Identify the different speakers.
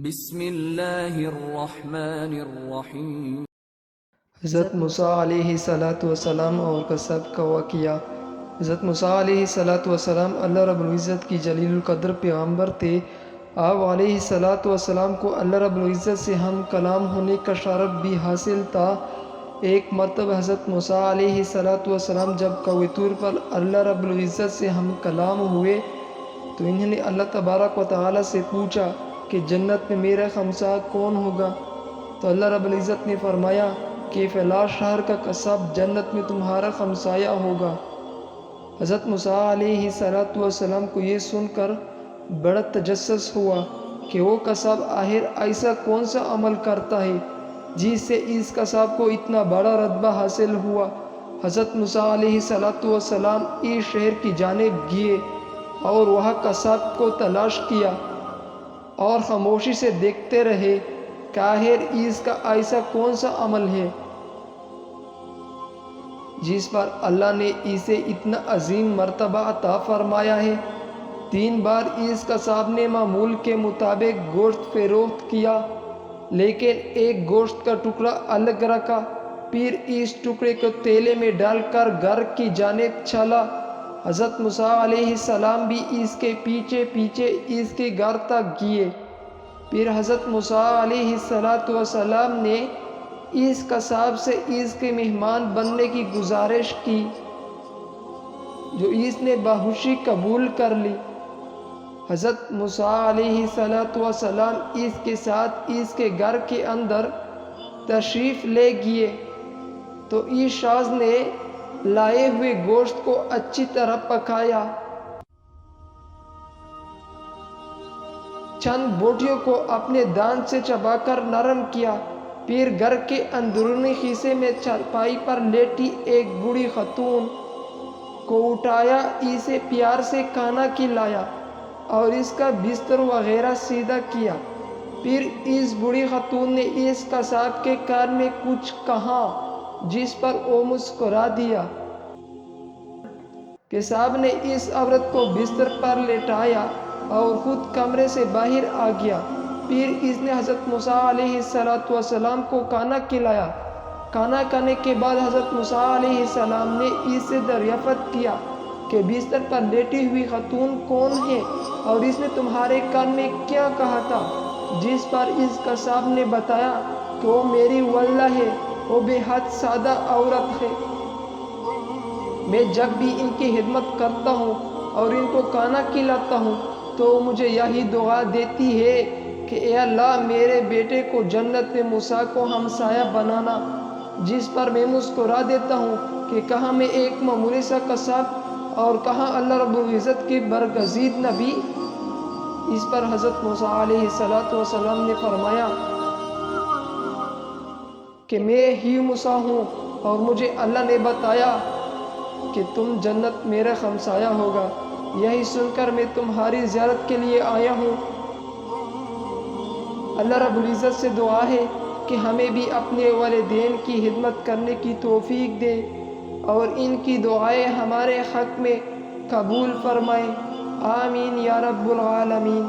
Speaker 1: بسم اللہ الرحمن الرحیم۔
Speaker 2: حضرت موسیٰ علیہ السلام اور کسب کا واقعہ۔ حضرت موسیٰ علیہ السلام اللہ رب العزت کی جلیل القدر پیغمبر تھے۔ آپ علیہ السلام کو اللہ رب العزت سے ہم کلام ہونے کا شرف بھی حاصل تھا۔ ایک مرتبہ حضرت موسیٰ علیہ السلام جب کوہ طور پر اللہ رب العزت سے ہم کلام ہوئے تو انہوں نے اللہ تبارک و تعالیٰ سے پوچھا کہ جنت میں میرا ہمسایہ کون ہوگا؟ تو اللہ رب العزت نے فرمایا کہ فلاں شہر کا قصاب جنت میں تمہارا ہمسایہ ہوگا۔ حضرت موسیٰ علیہ السلام کو یہ سن کر بڑا تجسس ہوا کہ وہ قصاب آخر ایسا کون سا عمل کرتا ہے جس سے اس قصاب کو اتنا بڑا رتبہ حاصل ہوا۔ حضرت موسیٰ علیہ السلام اس شہر کی جانب گئے اور وہاں قصاب کو تلاش کیا اور خاموشی سے دیکھتے رہے کہ آخر اس کا ایسا کون سا عمل ہے جس پر اللہ نے اسے اتنا عظیم مرتبہ عطا فرمایا ہے۔ 3 بار اس قصاب نے معمول کے مطابق گوشت فروخت کیا، لیکن ایک گوشت کا ٹکڑا الگ رکھا، پھر اس ٹکڑے کو تیلے میں ڈال کر گھر کی جانب چلا۔ حضرت موسیٰ علیہ السلام بھی اس کے پیچھے پیچھے اس کے گھر تک گئے۔ پھر حضرت موسیٰ علیہ السلام نے اس قصاب سے اس کے مہمان بننے کی گزارش کی، جو اس نے بخوشی قبول کر لی۔ حضرت موسیٰ علیہ السلام اس کے ساتھ اس کے گھر کے اندر تشریف لے گئے تو اس شخص نے لائے ہوئے گوشت کو اچھی طرح پکایا، چند بوٹیوں کو اپنے دانت سے چبا کر نرم کیا، پھر گھر کے اندرونی حصے میں چارپائی پر لیٹی ایک بوڑھی خاتون کو اٹھایا، اسے پیار سے کھانا کھلایا اور اس کا بستر وغیرہ سیدھا کیا۔ پھر اس بوڑھی خاتون نے اس قصاب کے کان میں کچھ کہا جس پر وہ مسکرا دیا۔ قصاب نے اس عورت کو بستر پر لیٹایا اور خود کمرے سے باہر آ گیا۔ پھر اس نے حضرت موسیٰ علیہ السلام کو کھانا کھلایا۔ کھانا کھانے کے بعد حضرت موسیٰ علیہ السلام نے اس سے دریافت کیا کہ بستر پر لیٹی ہوئی خاتون کون ہے اور اس نے تمہارے کان میں کیا کہا تھا؟ جس پر اس قصاب نے بتایا کہ وہ میری والدہ ہے، وہ بے حد سادہ عورت ہے، میں جب بھی ان کی خدمت کرتا ہوں اور ان کو کھانا کھلاتا ہوں تو وہ مجھے یہی دعا دیتی ہے کہ اے اللہ میرے بیٹے کو جنت میں موسیٰ کو ہمسایہ بنانا، جس پر میں مسکرا دیتا ہوں کہ کہاں میں ایک معمولی سا قصاب اور کہاں اللہ رب العزت کے برگزید نبی۔ اس پر حضرت موسیٰ علیہ السلام نے فرمایا کہ میں ہی موسیٰ ہوں اور مجھے اللہ نے بتایا کہ تم جنت میرا ہمسایہ ہوگا، یہی سن کر میں تمہاری زیارت کے لیے آیا ہوں۔ اللہ رب العزت سے دعا ہے کہ ہمیں بھی اپنے والدین کی خدمت کرنے کی توفیق دے اور ان کی دعائیں ہمارے حق میں قبول فرمائے، آمین یا رب العالمین۔